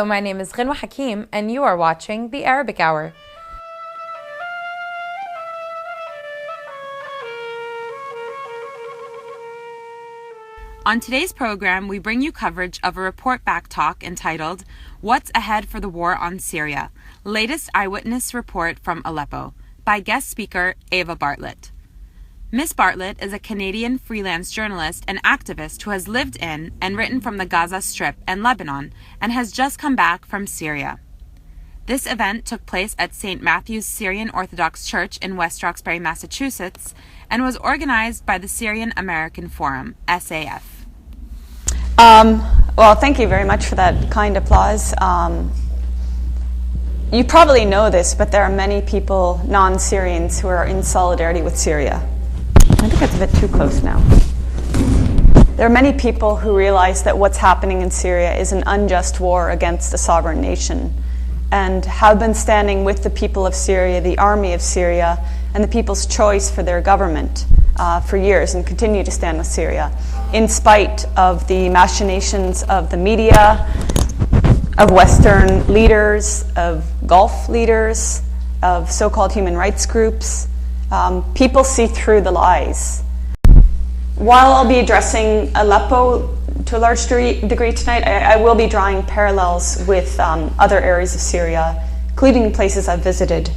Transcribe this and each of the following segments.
Hello, my name is Ghinwa Hakim, and you are watching The Arabic Hour. On today's program, we bring you coverage of a report back talk entitled, What's Ahead for the War on Syria? Latest Eyewitness Report from Aleppo, by guest speaker Eva Bartlett. Ms. Bartlett is a Canadian freelance journalist and activist who has lived in and written from the Gaza Strip and Lebanon and has just come back from Syria. This event took place at St. Matthew's Syrian Orthodox Church in West Roxbury, Massachusetts, and was organized by the Syrian American Forum, SAF. Well, thank you very much for that kind applause. You probably know this, but there are many people, non-Syrians, who are in solidarity with Syria. I think it's a bit too close now. There are many people who realize that what's happening in Syria is an unjust war against a sovereign nation, and have been standing with the people of Syria, the army of Syria, and the people's choice for their government for years, and continue to stand with Syria, in spite of the machinations of the media, of Western leaders, of Gulf leaders, of so-called human rights groups. People see through the lies. While I'll be addressing Aleppo to a large degree tonight, I will be drawing parallels with other areas of Syria, including places I've visited.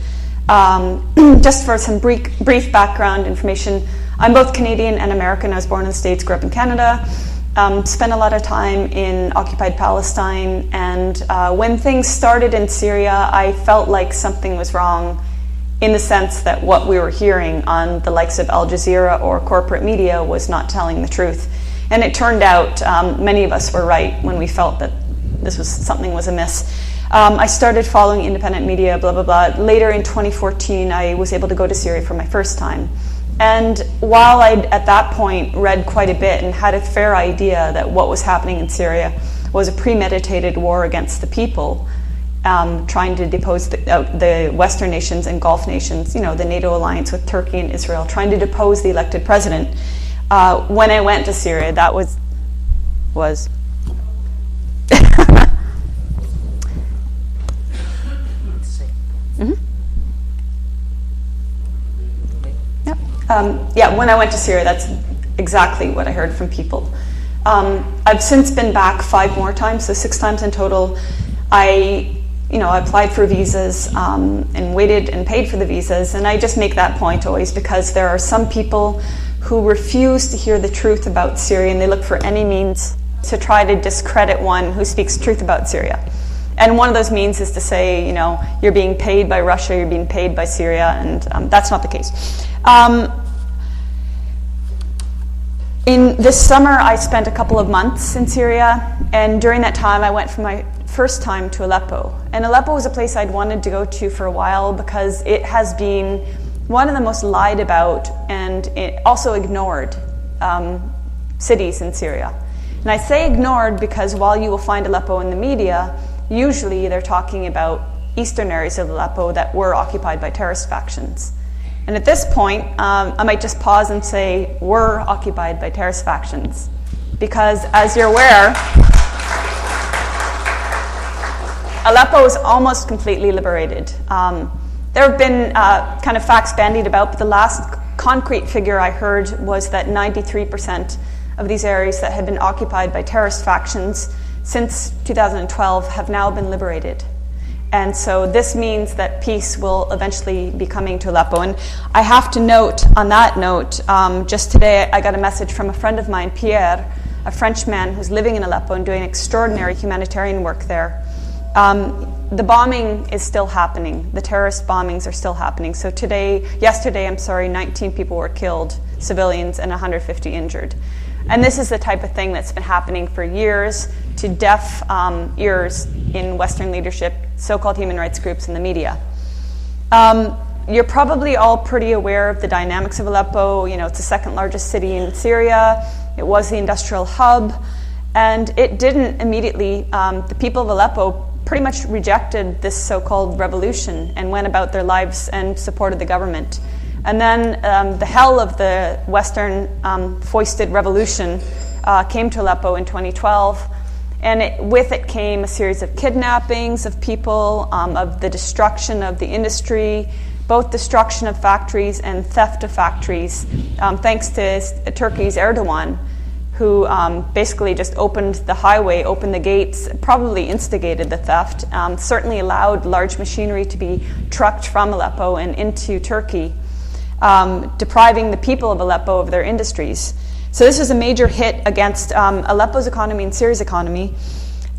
Just for some brief background information, I'm both Canadian and American. I was born in the States, grew up in Canada, spent a lot of time in occupied Palestine, and when things started in Syria, I felt like something was wrong, in the sense that what we were hearing on the likes of Al Jazeera or corporate media was not telling the truth. And it turned out many of us were right when we felt that something was amiss. I started following independent media, blah, blah, blah. Later in 2014, I was able to go to Syria for my first time. And while I'd, at that point, read quite a bit and had a fair idea that what was happening in Syria was a premeditated war against the people, trying to depose the Western nations and Gulf nations, the NATO alliance with Turkey and Israel, trying to depose the elected president. When I went to Syria, that was when I went to Syria, that's exactly what I heard from people. I've since been back 5 more times, so 6 times in total. I applied for visas and waited and paid for the visas, and I just make that point always because there are some people who refuse to hear the truth about Syria, and they look for any means to try to discredit one who speaks truth about Syria. And one of those means is to say, you're being paid by Russia, you're being paid by Syria, and that's not the case. In this summer, I spent a couple of months in Syria, and during that time, I went for my first time to Aleppo. And Aleppo was a place I'd wanted to go to for a while because it has been one of the most lied about and also ignored cities in Syria. And I say ignored because while you will find Aleppo in the media, usually they're talking about eastern areas of Aleppo that were occupied by terrorist factions. And at this point, I might just pause and say, were occupied by terrorist factions. Because as you're aware, Aleppo is almost completely liberated. There have been kind of facts bandied about, but the last concrete figure I heard was that 93% of these areas that had been occupied by terrorist factions since 2012 have now been liberated. And so this means that peace will eventually be coming to Aleppo. And I have to note, on that note, just today I got a message from a friend of mine, Pierre, a French man who's living in Aleppo and doing extraordinary humanitarian work there. The bombing is still happening. The terrorist bombings are still happening. So yesterday, 19 people were killed, civilians, and 150 injured. And this is the type of thing that's been happening for years to deaf ears in Western leadership, so-called human rights groups, and the media. You're probably all pretty aware of the dynamics of Aleppo. It's the second largest city in Syria. It was the industrial hub. And it didn't immediately, the people of Aleppo pretty much rejected this so-called revolution and went about their lives and supported the government. And then the hell of the Western foisted revolution came to Aleppo in 2012. And with it came a series of kidnappings of people, of the destruction of the industry, both destruction of factories and theft of factories, thanks to Turkey's Erdogan, who basically just opened the highway, opened the gates, probably instigated the theft, certainly allowed large machinery to be trucked from Aleppo and into Turkey, depriving the people of Aleppo of their industries. So this was a major hit against Aleppo's economy and Syria's economy.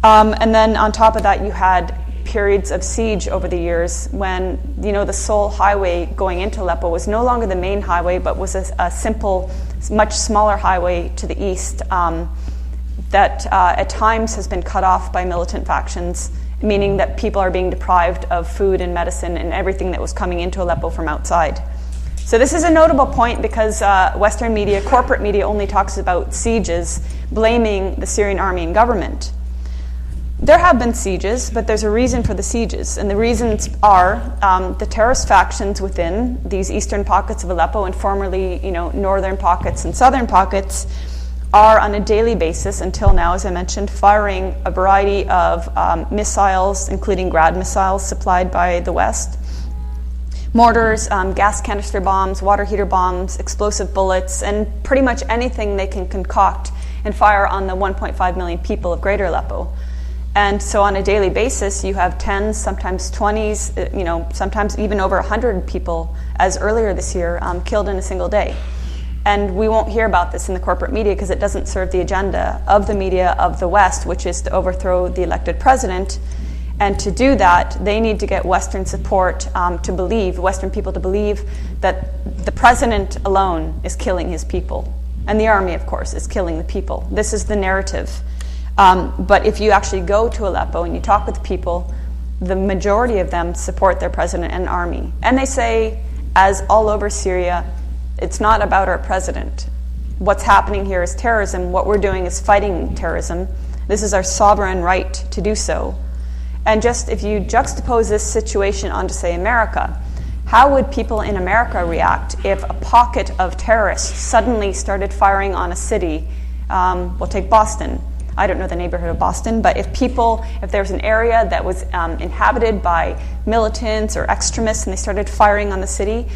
And then on top of that, you had periods of siege over the years when, the sole highway going into Aleppo was no longer the main highway, but was a simple, much smaller highway to the east that at times has been cut off by militant factions, meaning that people are being deprived of food and medicine and everything that was coming into Aleppo from outside. So this is a notable point because Western media, corporate media, only talks about sieges, blaming the Syrian army and government. There have been sieges, but there's a reason for the sieges, and the reasons are the terrorist factions within these eastern pockets of Aleppo and formerly, northern pockets and southern pockets are on a daily basis, until now, as I mentioned, firing a variety of missiles, including Grad missiles supplied by the West, mortars, gas canister bombs, water heater bombs, explosive bullets, and pretty much anything they can concoct and fire on the 1.5 million people of Greater Aleppo. And so on a daily basis, you have 10s, sometimes 20s, sometimes even over 100 people, as earlier this year, killed in a single day. And we won't hear about this in the corporate media because it doesn't serve the agenda of the media of the West, which is to overthrow the elected president. And to do that, they need to get Western support Western people to believe that the president alone is killing his people. And the army, of course, is killing the people. This is the narrative. But if you actually go to Aleppo and you talk with people, the majority of them support their president and army. And they say, as all over Syria, it's not about our president. What's happening here is terrorism. What we're doing is fighting terrorism. This is our sovereign right to do so. And just if you juxtapose this situation onto, say, America, how would people in America react if a pocket of terrorists suddenly started firing on a city? We'll take Boston. I don't know the neighborhood of Boston, but if there's an area that was inhabited by militants or extremists and they started firing on the city,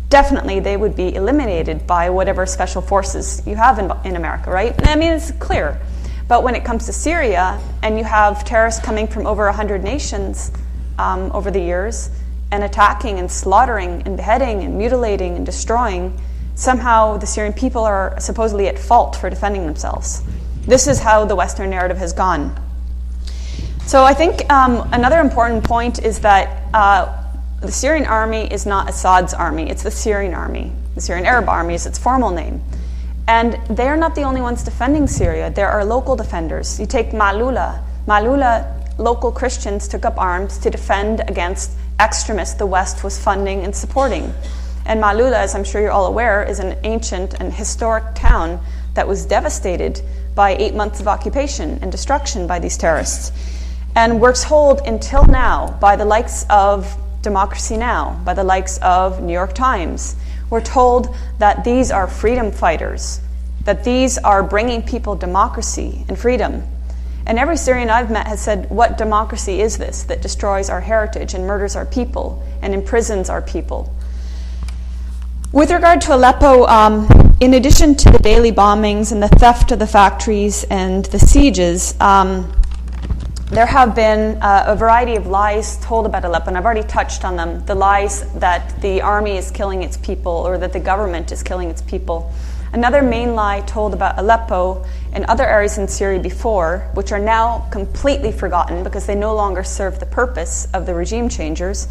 definitely they would be eliminated by whatever special forces you have in America, right? I mean, it's clear. But when it comes to Syria, and you have terrorists coming from over 100 nations over the years, and attacking and slaughtering and beheading and mutilating and destroying, somehow the Syrian people are supposedly at fault for defending themselves. This is how the Western narrative has gone. So I think another important point is that the Syrian army is not Assad's army, it's the Syrian army. The Syrian Arab army is its formal name. And they are not the only ones defending Syria. There are local defenders. You take Ma'lula. Ma'lula, local Christians took up arms to defend against extremists the West was funding and supporting. And Ma'lula, as I'm sure you're all aware, is an ancient and historic town that was devastated by 8 months of occupation and destruction by these terrorists. And we're told until now, by the likes of Democracy Now!, by the likes of New York Times, we're told that these are freedom fighters, that these are bringing people democracy and freedom. And every Syrian I've met has said, what democracy is this that destroys our heritage and murders our people and imprisons our people? With regard to Aleppo, in addition to the daily bombings and the theft of the factories and the sieges, there have been a variety of lies told about Aleppo, and I've already touched on them. The lies that the army is killing its people or that the government is killing its people. Another main lie told about Aleppo and other areas in Syria before, which are now completely forgotten because they no longer serve the purpose of the regime changers,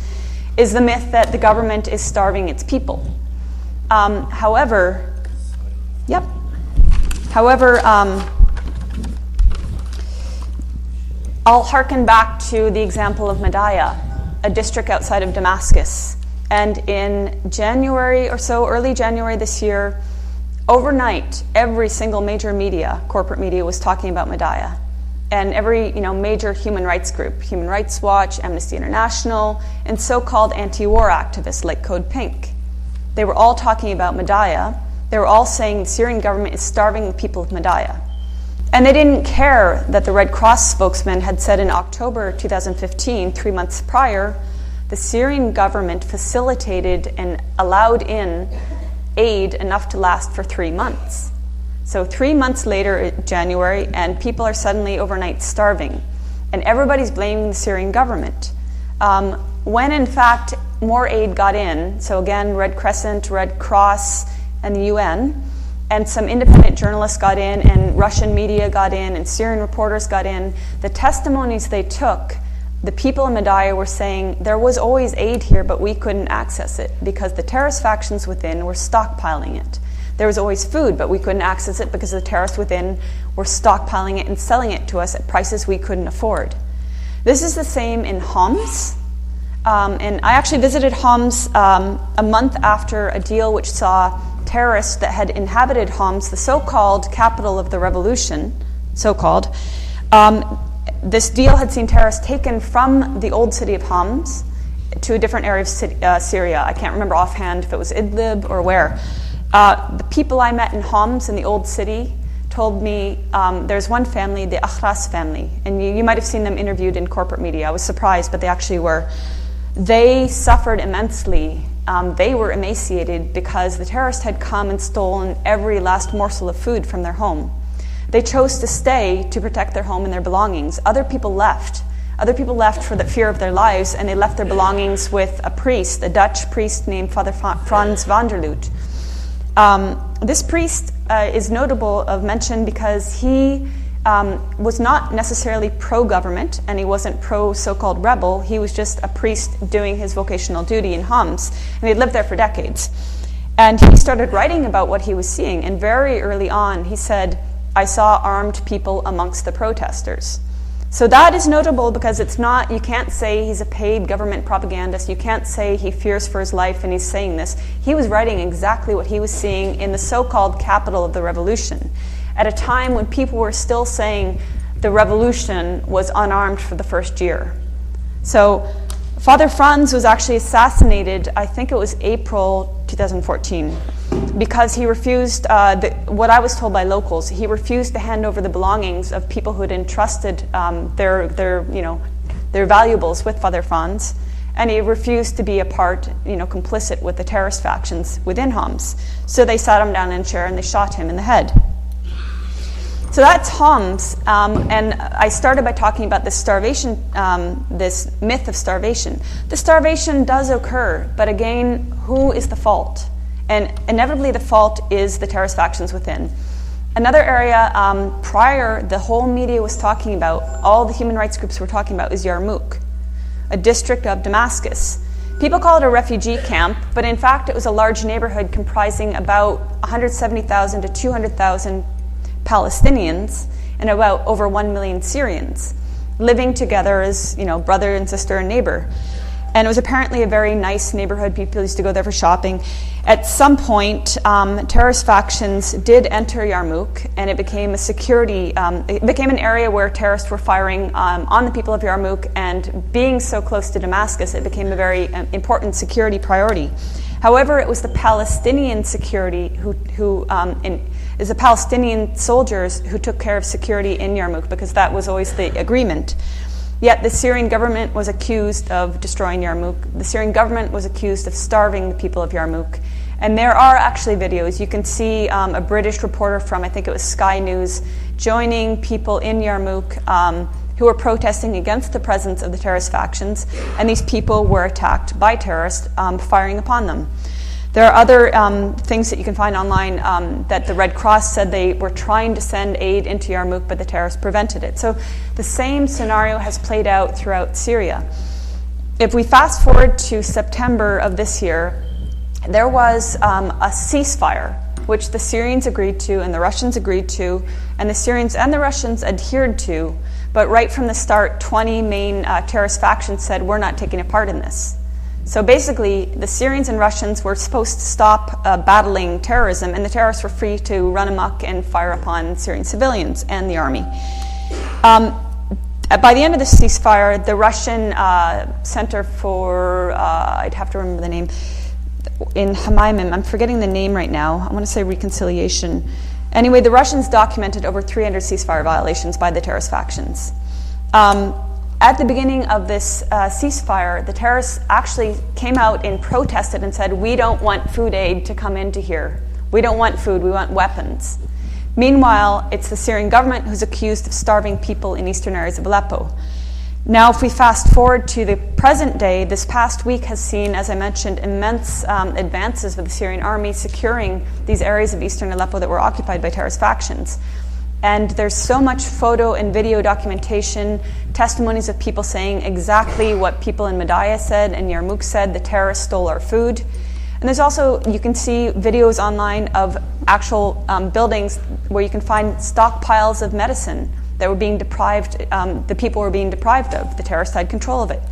is the myth that the government is starving its people. However, I'll hearken back to the example of Madaya, a district outside of Damascus. And in January or so, early January this year, overnight, every single major media, corporate media, was talking about Madaya. And every major human rights group, Human Rights Watch, Amnesty International, and so-called anti-war activists like Code Pink. They were all talking about Madaya. They were all saying the Syrian government is starving the people of Madaya. And they didn't care that the Red Cross spokesman had said in October 2015, 3 months prior, the Syrian government facilitated and allowed in aid enough to last for 3 months. So 3 months later, January, and people are suddenly overnight starving. And everybody's blaming the Syrian government. When in fact more aid got in, so again, Red Crescent, Red Cross, and the UN, and some independent journalists got in, and Russian media got in, and Syrian reporters got in, the testimonies they took, the people in Madaya were saying there was always aid here, but we couldn't access it because the terrorist factions within were stockpiling it. There was always food, but we couldn't access it because the terrorists within were stockpiling it and selling it to us at prices we couldn't afford. This is the same in Homs. And I actually visited Homs a month after a deal which saw terrorists that had inhabited Homs, the so-called capital of the revolution, so-called. This deal had seen terrorists taken from the old city of Homs to a different area of Syria. I can't remember offhand if it was Idlib or where. The people I met in Homs in the old city told me there's one family, the Akhras family, and you might have seen them interviewed in corporate media. I was surprised, but they actually were. They suffered immensely. They were emaciated because the terrorists had come and stolen every last morsel of food from their home. They chose to stay to protect their home and their belongings. Other people left. Other people left for the fear of their lives, and they left their belongings with a priest, a Dutch priest named Father Frans van der Loot. This priest is notable of mention because he was not necessarily pro-government, and he wasn't pro-so-called rebel. He was just a priest doing his vocational duty in Homs, and he'd lived there for decades. And he started writing about what he was seeing, and very early on he said, I saw armed people amongst the protesters. So that is notable because it's not, you can't say he's a paid government propagandist, you can't say he fears for his life and he's saying this. He was writing exactly what he was seeing in the so-called capital of the revolution, at a time when people were still saying the revolution was unarmed for the first year. So Father Franz was actually assassinated, I think it was April 2014, because he refused, what I was told by locals, he refused to hand over the belongings of people who had entrusted their valuables with Father Franz, and he refused to be a part, complicit with the terrorist factions within Homs. So they sat him down in a chair and they shot him in the head. So that's Homs, and I started by talking about this starvation, this myth of starvation. The starvation does occur, but again, who is the fault? And inevitably the fault is the terrorist factions within. Another area prior the whole media was talking about, all the human rights groups were talking about, is Yarmouk, a district of Damascus. People call it a refugee camp, but in fact it was a large neighborhood comprising about 170,000 to 200,000 Palestinians and about over 1 million Syrians living together as, brother and sister and neighbor. And it was apparently a very nice neighborhood. People used to go there for shopping. At some point, terrorist factions did enter Yarmouk, and it became a security, it became an area where terrorists were firing on the people of Yarmouk, and being so close to Damascus, it became a very important security priority. However, it was the Palestinian security is the Palestinian soldiers who took care of security in Yarmouk, because that was always the agreement. Yet the Syrian government was accused of destroying Yarmouk. The Syrian government was accused of starving the people of Yarmouk. And there are actually videos. You can see a British reporter from, I think it was Sky News, joining people in Yarmouk who were protesting against the presence of the terrorist factions. And these people were attacked by terrorists firing upon them. There are other things that you can find online that the Red Cross said they were trying to send aid into Yarmouk, but the terrorists prevented it. So the same scenario has played out throughout Syria. If we fast forward to September of this year, there was a ceasefire, which the Syrians agreed to and the Russians agreed to, and the Syrians and the Russians adhered to. But right from the start, 20 main terrorist factions said, we're not taking a part in this. So basically, the Syrians and Russians were supposed to stop battling terrorism, and the terrorists were free to run amok and fire upon Syrian civilians and the army. By the end of the ceasefire, the Russian Center for, I'd have to remember the name, in Hamaimim, I'm forgetting the name right now, I want to say reconciliation, Anyway, the Russians documented over 300 ceasefire violations by the terrorist factions. At the beginning of this ceasefire, the terrorists actually came out and protested and said, we don't want food aid to come into here. We don't want food, we want weapons. Meanwhile, it's the Syrian government who's accused of starving people in eastern areas of Aleppo. Now, if we fast forward to the present day, this past week has seen, as I mentioned, immense advances with the Syrian army securing these areas of eastern Aleppo that were occupied by terrorist factions. And there's so much photo and video documentation, testimonies of people saying exactly what people in Madaya said and Yarmouk said, the terrorists stole our food. And there's also, you can see videos online of actual buildings where you can find stockpiles of medicine that were being deprived, the people were being deprived of. The terrorists had control of it.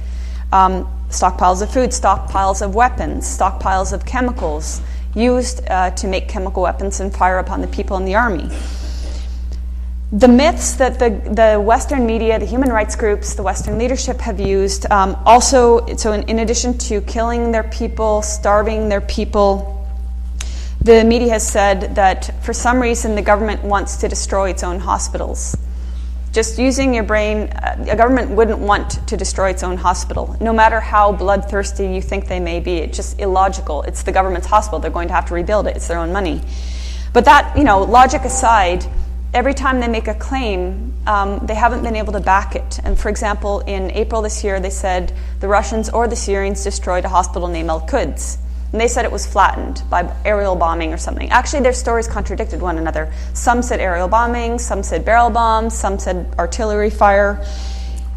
Stockpiles of food, stockpiles of weapons, stockpiles of chemicals used to make chemical weapons and fire upon the people in the army. The myths that the Western media, the human rights groups, the Western leadership have used also, so in addition to killing their people, starving their people, the media has said that for some reason the government wants to destroy its own hospitals. Just using your brain, a government wouldn't want to destroy its own hospital, no matter how bloodthirsty you think they may be. It's just illogical. It's the government's hospital. They're going to have to rebuild it. It's their own money. But that, logic aside, every time they make a claim, they haven't been able to back it. And for example, in April this year, they said the Russians or the Syrians destroyed a hospital named Al-Quds. And they said it was flattened by aerial bombing or something. Actually, their stories contradicted one another. Some said aerial bombing, some said barrel bombs, some said artillery fire.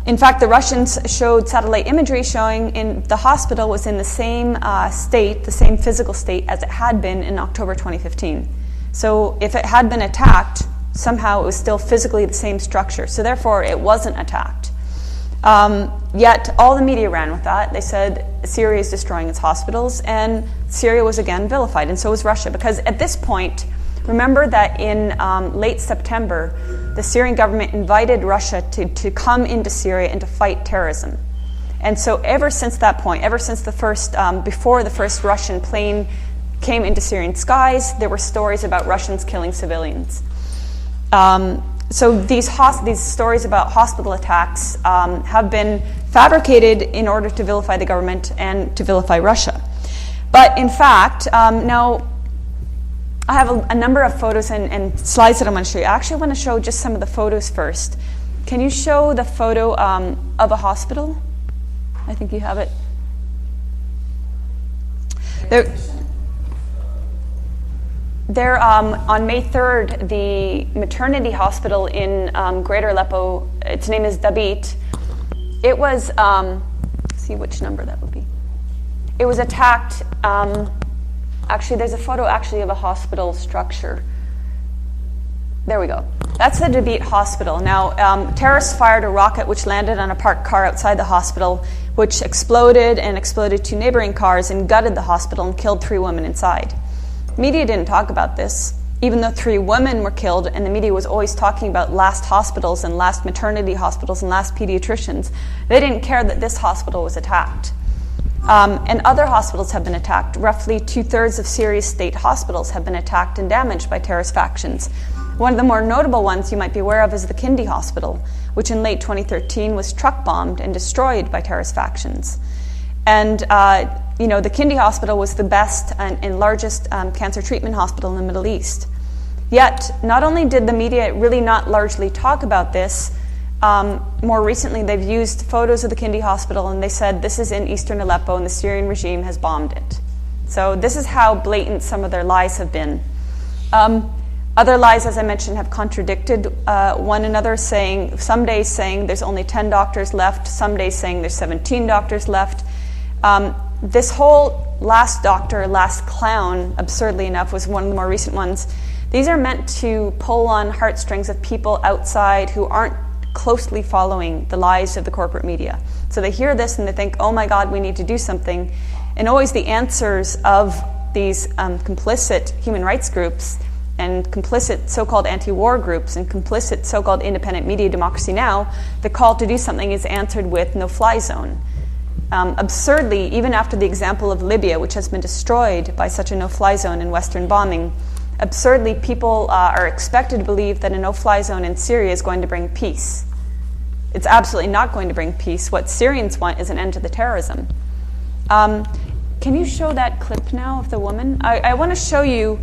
In fact, the Russians showed satellite imagery showing in the hospital was in the same state, the same physical state as it had been in October 2015. So if it had been attacked, somehow it was still physically the same structure. So therefore, it wasn't attacked. Yet all the media ran with that. They said Syria is destroying its hospitals, and Syria was again vilified, and so was Russia. Because at this point, remember that in late September, the Syrian government invited Russia to come into Syria and to fight terrorism. And so ever since that point, ever since the first, before the first Russian plane came into Syrian skies, there were stories about Russians killing civilians. So these stories about hospital attacks have been fabricated in order to vilify the government and to vilify Russia. But in fact, now I have a number of photos and slides that I'm going to show you. I actually want to show just some of the photos first. Can you show the photo of a hospital? I think you have it. There, on May 3rd, the maternity hospital in Greater Aleppo, its name is Dabit. It was, see which number that would be. It was attacked. Actually, there's a photo actually of a hospital structure. There we go. That's the Dabit hospital. Now, terrorists fired a rocket which landed on a parked car outside the hospital, which exploded and exploded two neighboring cars and gutted the hospital and killed 3 women inside. Media didn't talk about this, even though 3 women were killed, and the media was always talking about last hospitals and last maternity hospitals and last pediatricians. They didn't care that this hospital was attacked. And other hospitals have been attacked. Roughly 2/3 of Syria's state hospitals have been attacked and damaged by terrorist factions. One of the more notable ones you might be aware of is the Kindi Hospital, which in late 2013 was truck bombed and destroyed by terrorist factions. And the Kindi Hospital was the best and largest cancer treatment hospital in the Middle East. Yet, not only did the media really not largely talk about this, more recently they've used photos of the Kindi Hospital and they said this is in eastern Aleppo and the Syrian regime has bombed it. So this is how blatant some of their lies have been. Other lies, as I mentioned, have contradicted one another, some days saying there's only 10 doctors left, some days saying there's 17 doctors left. This whole last doctor, last clown, absurdly enough, was one of the more recent ones. These are meant to pull on heartstrings of people outside who aren't closely following the lies of the corporate media. So they hear this and they think, oh my God, we need to do something. And always the answers of these complicit human rights groups and complicit so-called anti-war groups and complicit so-called independent media Democracy Now!, the call to do something is answered with no-fly zone. Absurdly, even after the example of Libya, which has been destroyed by such a no-fly zone and Western bombing, Absurdly, people are expected to believe that a no-fly zone in Syria is going to bring peace. It's absolutely not going to bring peace. What Syrians want is an end to the terrorism. Can you show that clip now of the woman? I want to show you.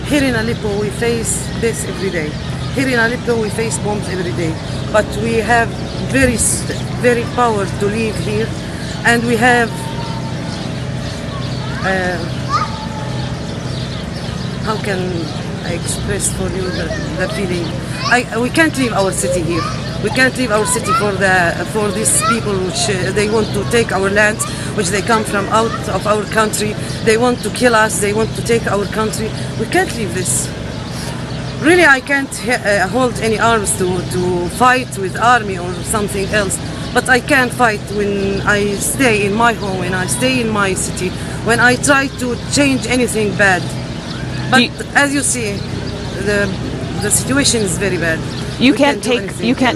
Here in Aleppo, we face this every day. Here in Aleppo, we face bombs every day. But we have very power to live here, and we have how can I express for you the feeling? We can't leave our city here. We can't leave our city for these people which they want to take our land, which they come from out of our country. They want to kill us. They want to take our country. We can't leave this. Really, I can't hold any arms to fight with army or something else. But I can fight when I stay in my home, when I stay in my city, when I try to change anything bad. But as you see, the situation is very bad. You can't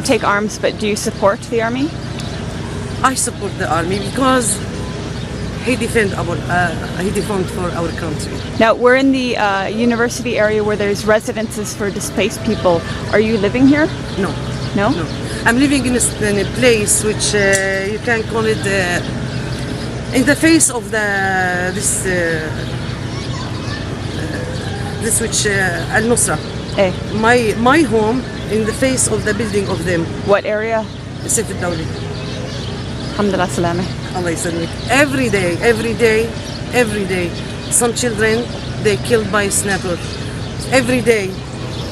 take arms, but do you support the army? I support the army because he defend for our country. Now we're in the university area where there's residences for displaced people. Are you living here? No. No? No. I'm living in a place which you can call it in the face of this which Al-Nusra. My home in the face of the building of them. What area? Sit الدولي. Alhamdulillah Salame. Allah يسلمك. Every day, some children they killed by sniper. Every day,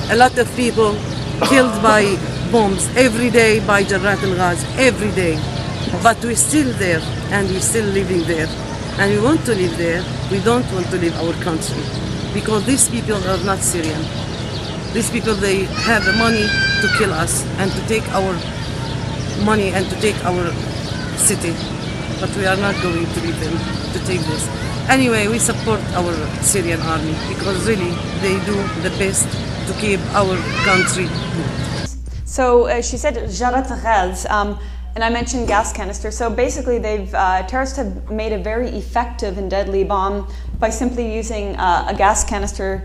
a lot of people killed by bombs. Every day by Jarrat al-Ghaz. Every day, but we're still there and we're still living there, and we want to live there. We don't want to leave our country because these people are not Syrian. These people, they have the money to kill us and to take our money and to take our city. But we are not going to leave them to take this. Anyway, we support our Syrian army because really they do the best to keep our country good. So she said Jarrat al-Ghaz, and I mentioned gas canister. So basically terrorists have made a very effective and deadly bomb by simply using a gas canister.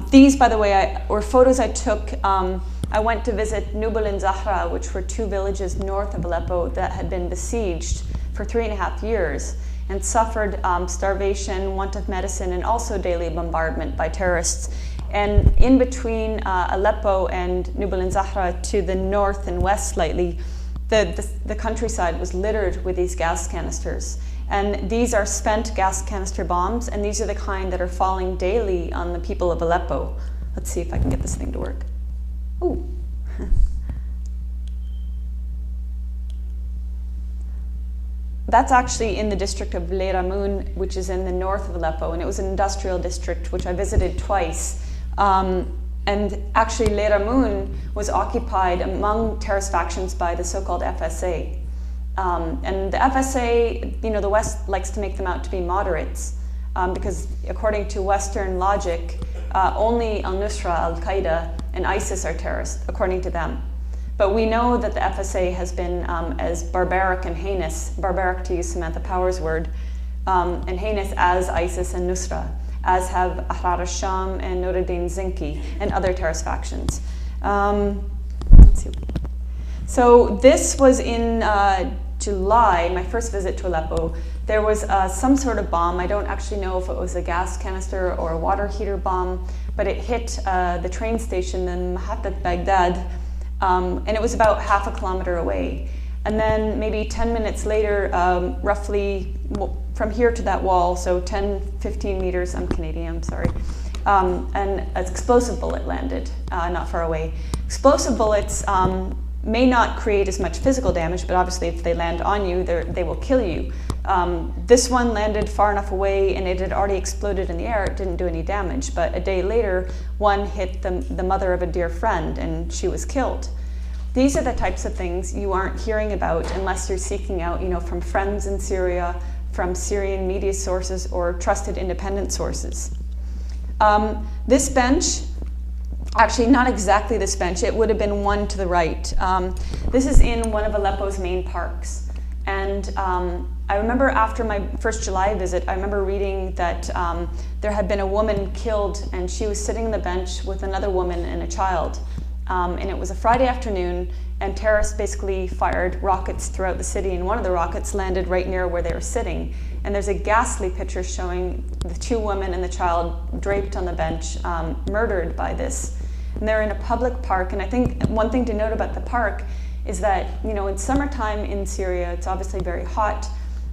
These, by the way, were photos I took. I went to visit Nubal and Zahra, which were two villages north of Aleppo that had been besieged for 3.5 years and suffered starvation, want of medicine, and also daily bombardment by terrorists. And in between Aleppo and Nubal and Zahra, to the north and west slightly, the countryside was littered with these gas canisters. And these are spent gas canister bombs, and these are the kind that are falling daily on the people of Aleppo. Let's see if I can get this thing to work. Ooh. That's actually in the district of Lebanon, which is in the north of Aleppo, and it was an industrial district which I visited twice. And actually Lebanon was occupied among terrorist factions by the so-called FSA. And the FSA, the West likes to make them out to be moderates because according to Western logic, only al-Nusra, al-Qaeda, and ISIS are terrorists, according to them. But we know that the FSA has been as barbaric and heinous, barbaric to use Samantha Power's word, and heinous as ISIS and Nusra, as have Ahrar al-Sham and Nuruddin Zinki and other terrorist factions. Let's see. So this was in July, my first visit to Aleppo. There was some sort of bomb. I don't actually know if it was a gas canister or a water heater bomb, but it hit the train station in Mahatat Baghdad, and it was about half a kilometer away. And then maybe 10 minutes later, roughly from here to that wall, so 10, 15 meters, I'm Canadian, I'm sorry, and an explosive bullet landed not far away. Explosive bullets may not create as much physical damage, but obviously if they land on you, they will kill you. This one landed far enough away and it had already exploded in the air, it didn't do any damage, but a day later, one hit the mother of a dear friend and she was killed. These are the types of things you aren't hearing about unless you're seeking out, from friends in Syria, from Syrian media sources or trusted independent sources. This bench, actually not exactly this bench, it would have been one to the right. This is in one of Aleppo's main parks. And I remember after my first July visit, I remember reading that there had been a woman killed, and she was sitting on the bench with another woman and a child. And it was a Friday afternoon, and terrorists basically fired rockets throughout the city, and one of the rockets landed right near where they were sitting. And there's a ghastly picture showing the two women and the child draped on the bench, murdered by this. And they're in a public park, and I think one thing to note about the park is that, you know, in summertime in Syria, it's obviously very hot.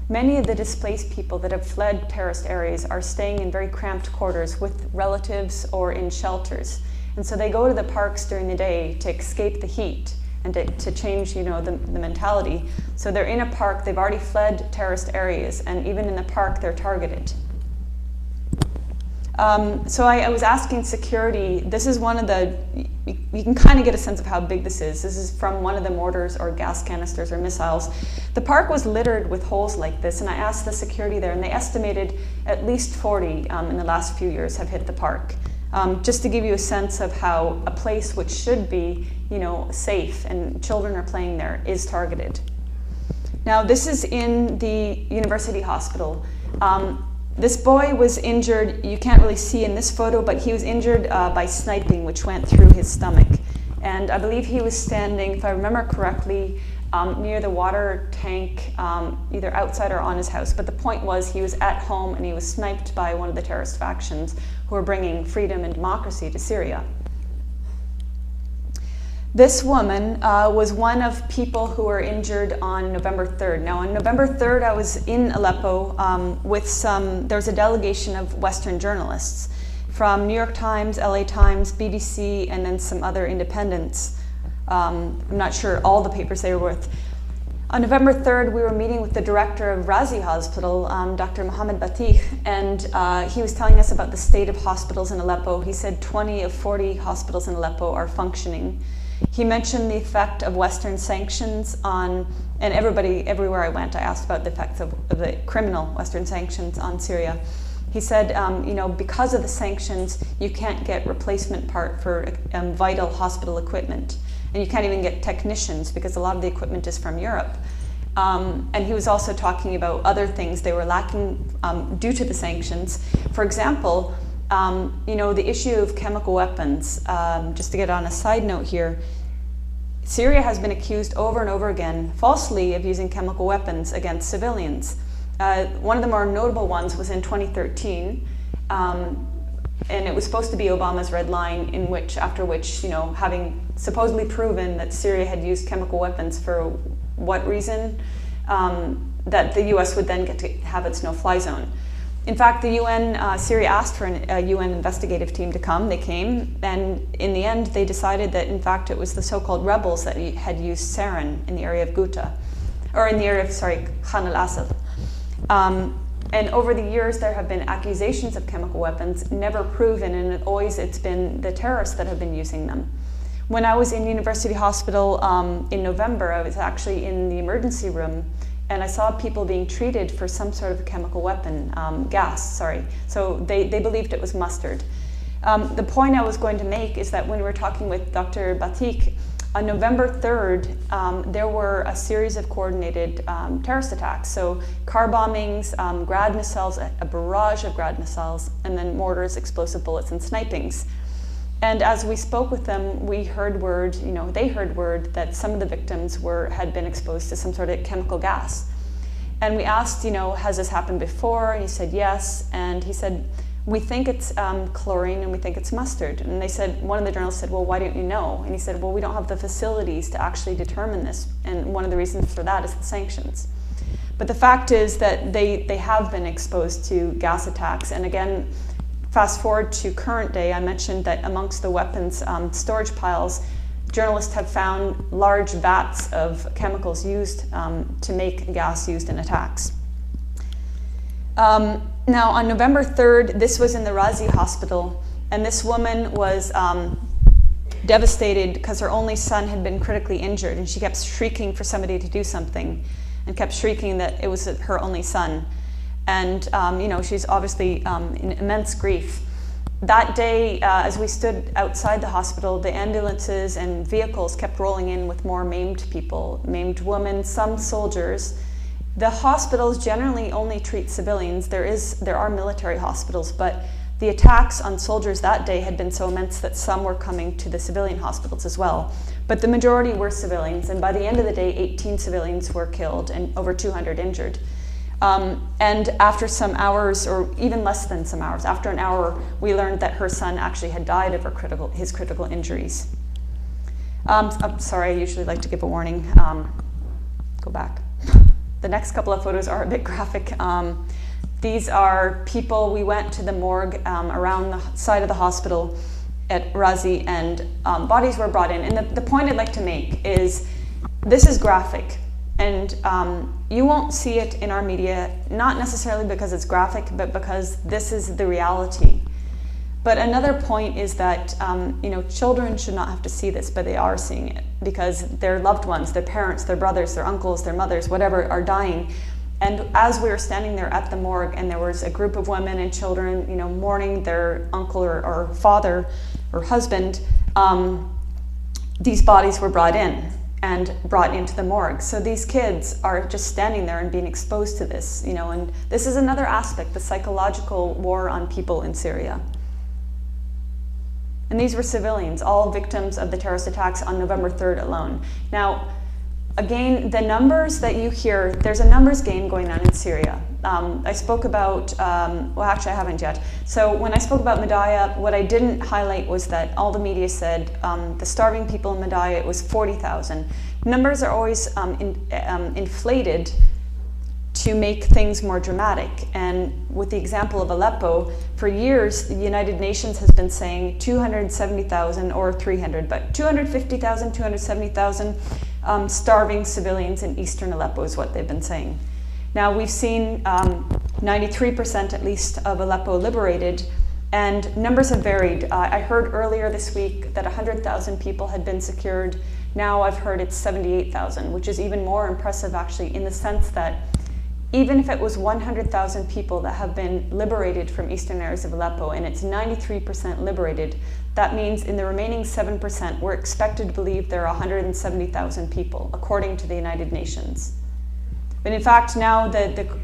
Many of the displaced people that have fled terrorist areas are staying in very cramped quarters with relatives or in shelters. And so they go to the parks during the day to escape the heat and to change, you know, the mentality. So they're in a park, they've already fled terrorist areas, and even in the park they're targeted. So I was asking security, this is one of the, you can kind of get a sense of how big this is. This is from one of the mortars or gas canisters or missiles. The park was littered with holes like this, and I asked the security there, and they estimated at least 40 in the last few years have hit the park. Just to give you a sense of how a place which should be, you know, safe and children are playing there is targeted. Now this is in the university hospital. This boy was injured, you can't really see in this photo, but he was injured by sniping, which went through his stomach. And I believe he was standing, if I remember correctly, near the water tank, either outside or on his house. But the point was he was at home and he was sniped by one of the terrorist factions who were bringing freedom and democracy to Syria. This woman was one of people who were injured on November 3rd. Now on November 3rd, I was in Aleppo there was a delegation of Western journalists from New York Times, LA Times, BBC, and then some other independents. I'm not sure all the papers they were with. On November 3rd, we were meeting with the director of Razi Hospital, Dr. Mohammed Batih, and he was telling us about the state of hospitals in Aleppo. He said 20 of 40 hospitals in Aleppo are functioning. He mentioned the effect of Western sanctions on, and everywhere I went, I asked about the effects of the criminal Western sanctions on Syria. He said, you know, because of the sanctions, you can't get replacement part for vital hospital equipment. And you can't even get technicians because a lot of the equipment is from Europe. And he was also talking about other things they were lacking due to the sanctions. For example, you know, the issue of chemical weapons. Just to get on a side note here, Syria has been accused over and over again, falsely, of using chemical weapons against civilians. One of the more notable ones was in 2013. And it was supposed to be Obama's red line, after which, you know, having supposedly proven that Syria had used chemical weapons for what reason, that the US would then get to have its no-fly zone. In fact, the UN, Syria asked for a UN investigative team to come. They came, and in the end, they decided that, in fact, it was the so-called rebels that had used sarin in the area of Ghouta, or in the area of, Khan al-Assad. And over the years, there have been accusations of chemical weapons, never proven, and always it's been the terrorists that have been using them. When I was in University Hospital in November, I was actually in the emergency room, and I saw people being treated for some sort of chemical weapon, So they believed it was mustard. The point I was going to make is that when we were talking with Dr. Batik, on November 3rd, there were a series of coordinated terrorist attacks. So car bombings, grad missiles, a barrage of grad missiles, and then mortars, explosive bullets, and snipings. And as we spoke with them, we heard word, you know, they heard word that some of the victims had been exposed to some sort of chemical gas. And we asked, you know, has this happened before? And he said yes. And he said, we think it's chlorine and we think it's mustard. And they said, one of the journalists said, well, why don't you know? And he said, well, we don't have the facilities to actually determine this. And one of the reasons for that is the sanctions. But the fact is that they have been exposed to gas attacks. And again, fast forward to current day, I mentioned that amongst the weapons storage piles, journalists have found large vats of chemicals used to make gas used in attacks. Now, on November 3rd, this was in the Razi hospital, and this woman was devastated because her only son had been critically injured, and she kept shrieking for somebody to do something, and kept shrieking that it was her only son. And, you know, she's obviously in immense grief. That day, as we stood outside the hospital, the ambulances and vehicles kept rolling in with more maimed people, maimed women, some soldiers, The hospitals generally only treat civilians. There are military hospitals, but the attacks on soldiers that day had been so immense that some were coming to the civilian hospitals as well. But the majority were civilians, and by the end of the day, 18 civilians were killed and over 200 injured. And after some hours, or even less than some hours, after an hour, we learned that her son actually had died of his critical injuries. I'm sorry, I usually like to give a warning. Go back. The next couple of photos are a bit graphic. These are people. We went to the morgue around the side of the hospital at Razi, and bodies were brought in. And the point I'd like to make is this is graphic, and you won't see it in our media, not necessarily because it's graphic, but because this is the reality. But another point is that children should not have to see this, but they are seeing it because their loved ones, their parents, their brothers, their uncles, their mothers, whatever, are dying. And as we were standing there at the morgue, and there was a group of women and children, mourning their uncle or father or husband, these bodies were brought in and brought into the morgue. So these kids are just standing there and being exposed to this, and this is another aspect, the psychological war on people in Syria. And these were civilians, all victims of the terrorist attacks on November 3rd alone. Now, again, the numbers that you hear, there's a numbers game going on in Syria. I spoke about, well, actually I haven't yet. So when I spoke about Madaya, what I didn't highlight was that all the media said the starving people in Madaya, it was 40,000. Numbers are always inflated to make things more dramatic. And with the example of Aleppo, for years, the United Nations has been saying 270,000 or 300, but 250,000, 270,000 starving civilians in eastern Aleppo is what they've been saying. Now we've seen 93% at least of Aleppo liberated, and numbers have varied. I heard earlier this week that 100,000 people had been secured. Now I've heard it's 78,000, which is even more impressive actually, in the sense that even if it was 100,000 people that have been liberated from eastern areas of Aleppo and it's 93% liberated, that means in the remaining 7%, we're expected to believe there are 170,000 people, according to the United Nations. But in fact, now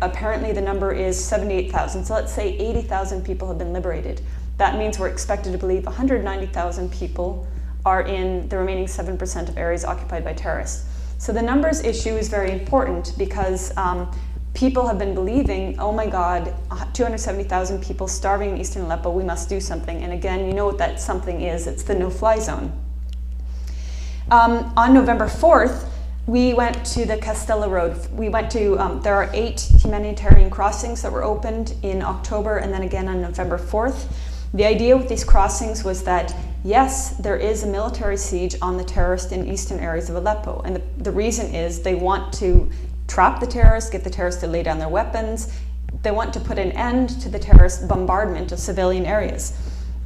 apparently the number is 78,000. So let's say 80,000 people have been liberated. That means we're expected to believe 190,000 people are in the remaining 7% of areas occupied by terrorists. So the numbers issue is very important because people have been believing, oh my God, 270,000 people starving in eastern Aleppo, we must do something. And again, you know what that something is, it's the no-fly zone. On November 4th, we went to the Castella Road. We went to, there are 8 humanitarian crossings that were opened in October and then again on November 4th. The idea with these crossings was that, yes, there is a military siege on the terrorists in eastern areas of Aleppo. And the reason is they want to trap the terrorists, get the terrorists to lay down their weapons. They want to put an end to the terrorist bombardment of civilian areas.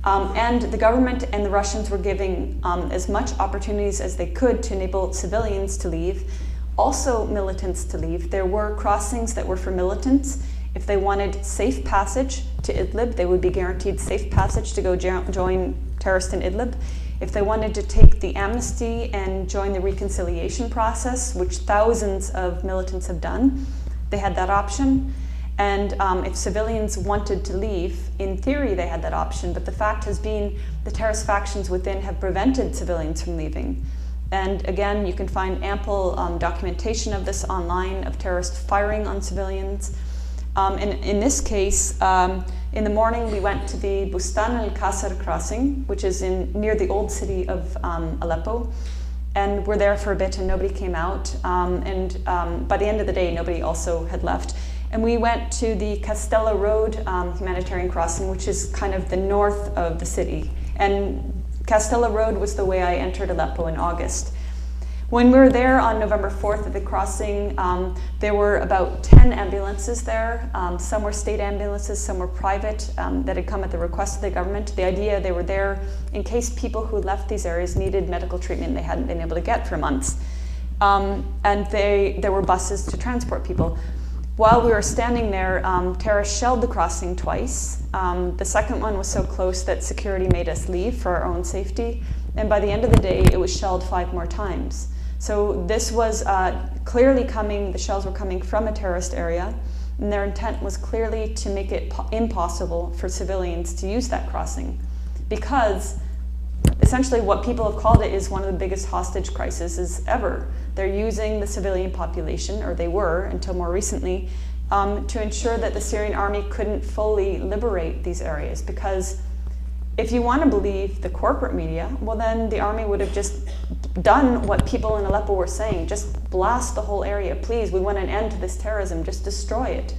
And the government and the Russians were giving as much opportunities as they could to enable civilians to leave, also militants to leave. There were crossings that were for militants. If they wanted safe passage to Idlib, they would be guaranteed safe passage to go join terrorists in Idlib. If they wanted to take the amnesty and join the reconciliation process, which thousands of militants have done, they had that option. And if civilians wanted to leave, in theory they had that option, but the fact has been the terrorist factions within have prevented civilians from leaving. And again, you can find ample documentation of this online, of terrorists firing on civilians. And in this case, in the morning we went to the Bustan al-Qasr crossing, which is near the old city of Aleppo. And we're there for a bit and nobody came out. And by the end of the day, nobody also had left. And we went to the Castella Road humanitarian crossing, which is kind of the north of the city. And Castella Road was the way I entered Aleppo in August. When we were there on November 4th at the crossing, there were about 10 ambulances there. Some were state ambulances, some were private that had come at the request of the government. The idea they were there in case people who left these areas needed medical treatment they hadn't been able to get for months. And there were buses to transport people. While we were standing there, terrorists shelled the crossing twice. The second one was so close that security made us leave for our own safety. And by the end of the day, it was shelled 5 more times. So this was clearly coming, the shells were coming from a terrorist area, and their intent was clearly to make it impossible for civilians to use that crossing, because essentially what people have called it is one of the biggest hostage crises ever. They're using the civilian population, or they were until more recently, to ensure that the Syrian army couldn't fully liberate these areas. Because if you want to believe the corporate media, well then the army would have just done what people in Aleppo were saying, just blast the whole area, please, we want an end to this terrorism, just destroy it.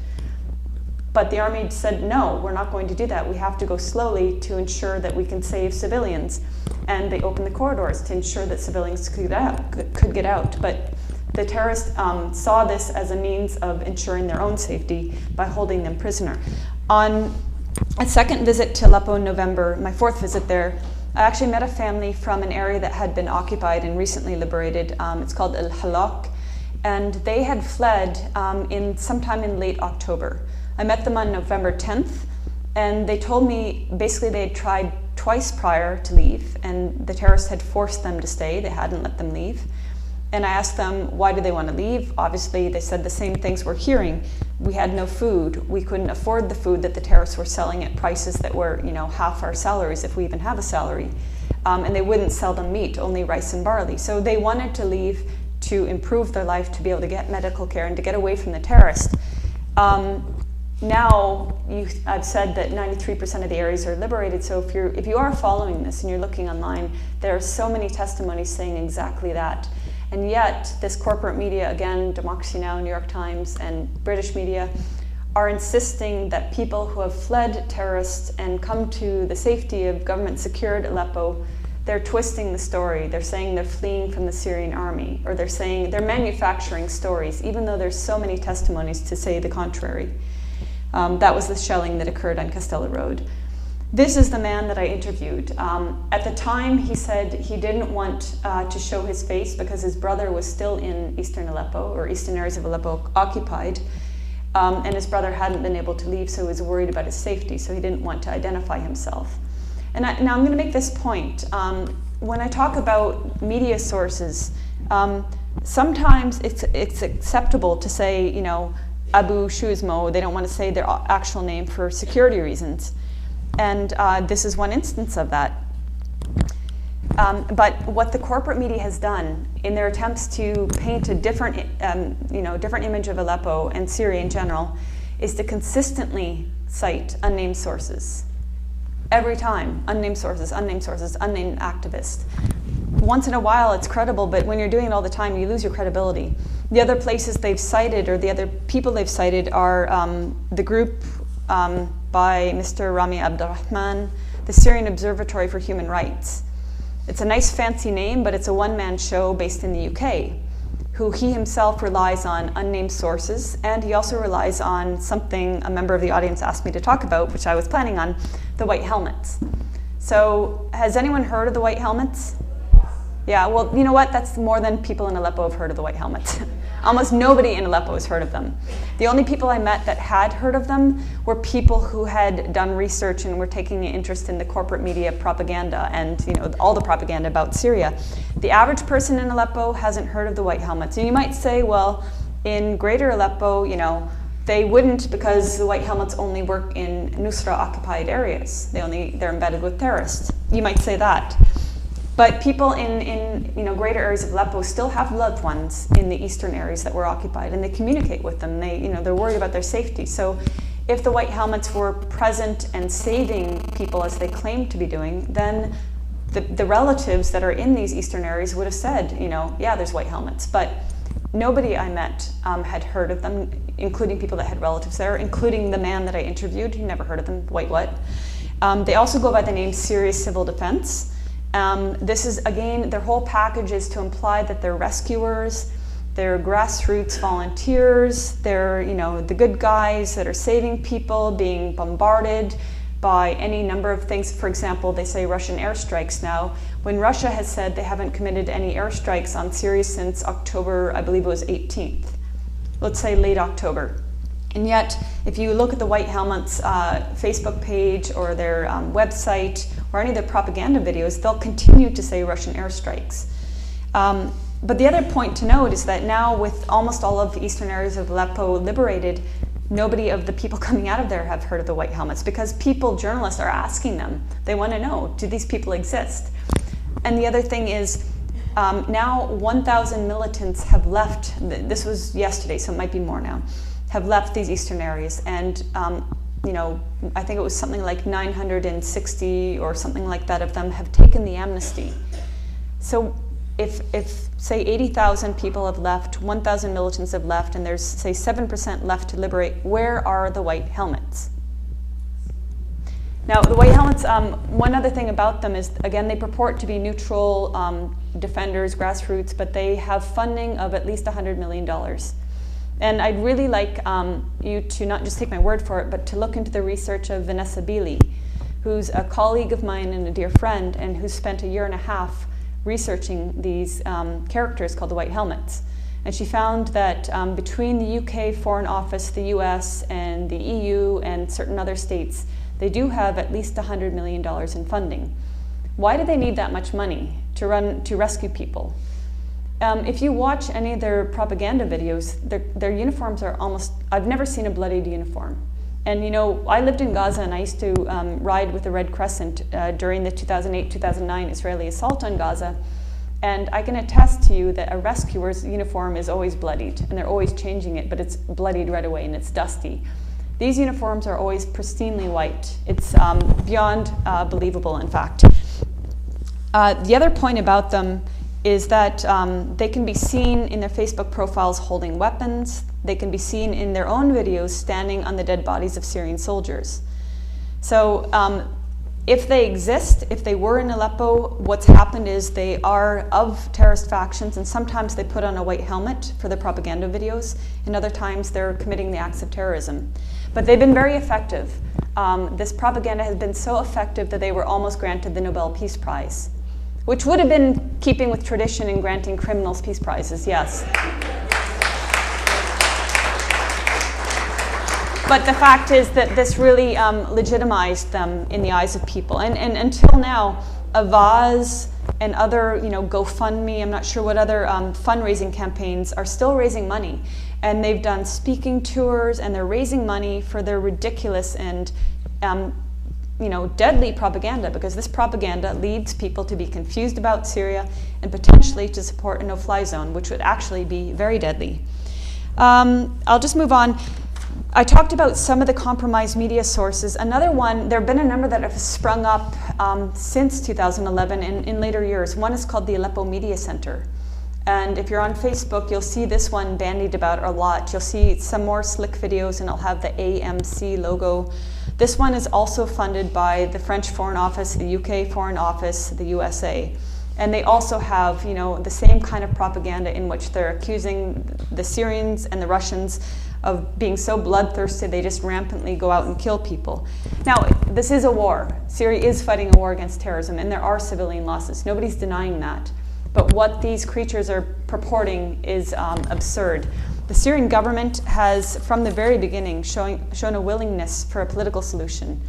But the army said, no, we're not going to do that. We have to go slowly to ensure that we can save civilians. And they opened the corridors to ensure that civilians could get out. But the terrorists saw this as a means of ensuring their own safety by holding them prisoner. On a second visit to Aleppo in November, my fourth visit there, I actually met a family from an area that had been occupied and recently liberated. It's called El Halak, and they had fled sometime in late October. I met them on November 10th, and they told me basically they had tried twice prior to leave, and the terrorists had forced them to stay. They hadn't let them leave. And I asked them, why do they want to leave? Obviously, they said the same things we're hearing. We had no food. We couldn't afford the food that the terrorists were selling at prices that were, half our salaries, if we even have a salary. And they wouldn't sell them meat, only rice and barley. So they wanted to leave to improve their life, to be able to get medical care and to get away from the terrorists. Now, I've said that 93% of the areas are liberated, so if you are following this and you're looking online, there are so many testimonies saying exactly that. And yet, this corporate media, again, Democracy Now!, New York Times, and British media, are insisting that people who have fled terrorists and come to the safety of government-secured Aleppo, they're twisting the story. They're saying they're fleeing from the Syrian army, or they're saying they're manufacturing stories, even though there's so many testimonies to say the contrary. That was the shelling that occurred on Castella Road. This is the man that I interviewed. At the time, he said he didn't want to show his face because his brother was still in eastern Aleppo, or eastern areas of Aleppo occupied, and his brother hadn't been able to leave, so he was worried about his safety, so he didn't want to identify himself. And now I'm going to make this point. When I talk about media sources, sometimes it's acceptable to say, Abu Shuzmo, they don't want to say their actual name for security reasons. And this is one instance of that. But what the corporate media has done in their attempts to paint a different image of Aleppo and Syria in general is to consistently cite unnamed sources. Every time, unnamed sources, unnamed activists. Once in a while it's credible, but when you're doing it all the time, you lose your credibility. The other places they've cited, or the other people they've cited, are the group by Mr. Rami Abdurrahman, the Syrian Observatory for Human Rights. It's a nice fancy name, but it's a one-man show based in the UK, who he himself relies on unnamed sources, and he also relies on something a member of the audience asked me to talk about, which I was planning on, the white helmets. So, has anyone heard of the white helmets? Yeah, well, you know what? That's more than people in Aleppo have heard of the white helmets. Almost nobody in Aleppo has heard of them. The only people I met that had heard of them were people who had done research and were taking an interest in the corporate media propaganda and all the propaganda about Syria. The average person in Aleppo hasn't heard of the white helmets. And you might say, well, in greater Aleppo, they wouldn't, because the white helmets only work in Nusra-occupied areas. They're embedded with terrorists. You might say that. But people in greater areas of Aleppo still have loved ones in the eastern areas that were occupied, and they communicate with them. They're worried about their safety. So if the white helmets were present and saving people as they claim to be doing, then the relatives that are in these eastern areas would have said, yeah, there's white helmets. But nobody I met had heard of them, including people that had relatives there, including the man that I interviewed. He never heard of them. White what? They also go by the name Syria Civil Defense. This is, again, their whole package is to imply that they're rescuers, they're grassroots volunteers, they're, the good guys that are saving people, being bombarded by any number of things. For example, they say Russian airstrikes now, when Russia has said they haven't committed any airstrikes on Syria since October, I believe it was 18th. Let's say late October. And yet, if you look at the White Helmets Facebook page or their website or any of their propaganda videos, they'll continue to say Russian airstrikes. But the other point to note is that now, with almost all of the eastern areas of Aleppo liberated, nobody of the people coming out of there have heard of the white helmets, because journalists are asking them. They want to know, do these people exist? And the other thing is, now 1,000 militants have left. This was yesterday, so it might be more now. Have left these eastern areas, and I think it was something like 960 or something like that of them have taken the amnesty. So if say 80,000 people have left, 1,000 militants have left, and there's say 7% left to liberate, where are the white helmets? Now, the white helmets, one other thing about them is, again, they purport to be neutral defenders, grassroots, but they have funding of at least $100 million. And I'd really like you to not just take my word for it, but to look into the research of Vanessa Beeley, who's a colleague of mine and a dear friend, and who's spent a year and a half researching these characters called the White Helmets. And she found that between the UK Foreign Office, the US, and the EU, and certain other states, they do have at least $100 million in funding. Why do they need that much money to rescue people? If you watch any of their propaganda videos, their uniforms are almost, I've never seen a bloodied uniform. And I lived in Gaza, and I used to ride with the Red Crescent during the 2008-2009 Israeli assault on Gaza. And I can attest to you that a rescuer's uniform is always bloodied, and they're always changing it, but it's bloodied right away and it's dusty. These uniforms are always pristinely white. It's beyond believable, in fact. The other point about them is that they can be seen in their Facebook profiles holding weapons. They can be seen in their own videos standing on the dead bodies of Syrian soldiers. So if they exist, if they were in Aleppo, what's happened is they are of terrorist factions, and sometimes they put on a white helmet for their propaganda videos, and other times they're committing the acts of terrorism. But they've been very effective. This propaganda has been so effective that they were almost granted the Nobel Peace Prize, which would have been keeping with tradition in granting criminals peace prizes, yes. But the fact is that this really legitimized them in the eyes of people. And until now, Avaz and other, GoFundMe, I'm not sure what other fundraising campaigns are still raising money. And they've done speaking tours, and they're raising money for their ridiculous and deadly propaganda, because this propaganda leads people to be confused about Syria and potentially to support a no-fly zone, which would actually be very deadly. I'll just move on. I talked about some of the compromised media sources. Another one, there have been a number that have sprung up since 2011 in later years. One is called the Aleppo Media Center. And if you're on Facebook, you'll see this one bandied about a lot. You'll see some more slick videos, and it'll have the AMC logo. This one is also funded by the French Foreign Office, the UK Foreign Office, the USA. And they also have, the same kind of propaganda in which they're accusing the Syrians and the Russians of being so bloodthirsty they just rampantly go out and kill people. Now, this is a war. Syria is fighting a war against terrorism, and there are civilian losses. Nobody's denying that. But what these creatures are purporting is absurd. The Syrian government has, from the very beginning, shown a willingness for a political solution.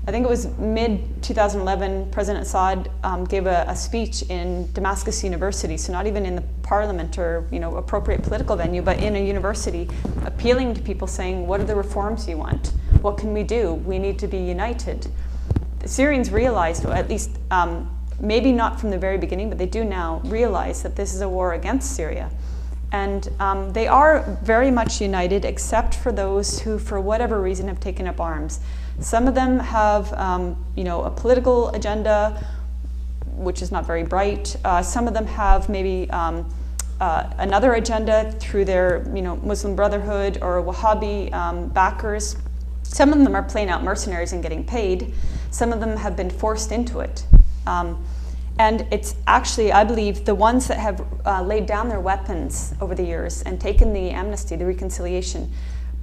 I think it was mid-2011, President Assad gave a speech in Damascus University, so not even in the parliament or appropriate political venue, but in a university, appealing to people, saying, what are the reforms you want? What can we do? We need to be united. The Syrians realized, or at least maybe not from the very beginning, but they do now realize that this is a war against Syria. And they are very much united, except for those who, for whatever reason, have taken up arms. Some of them have, a political agenda, which is not very bright. Some of them have maybe another agenda through their, Muslim Brotherhood or Wahhabi backers. Some of them are plain out mercenaries and getting paid. Some of them have been forced into it. And it's actually, I believe, the ones that have laid down their weapons over the years and taken the amnesty, the reconciliation,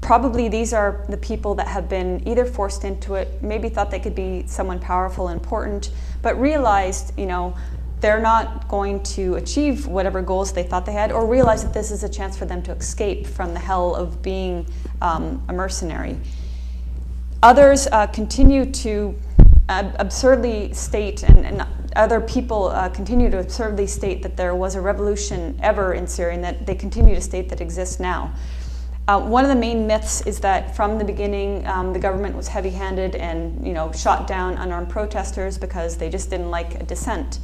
probably these are the people that have been either forced into it, maybe thought they could be someone powerful and important, but realized, they're not going to achieve whatever goals they thought they had, or realize that this is a chance for them to escape from the hell of being a mercenary. Others continue to absurdly state, and other people continue to absurdly state that there was a revolution ever in Syria, and that they continue to state that exists now. One of the main myths is that from the beginning, the government was heavy-handed and shot down unarmed protesters because they just didn't like a dissent.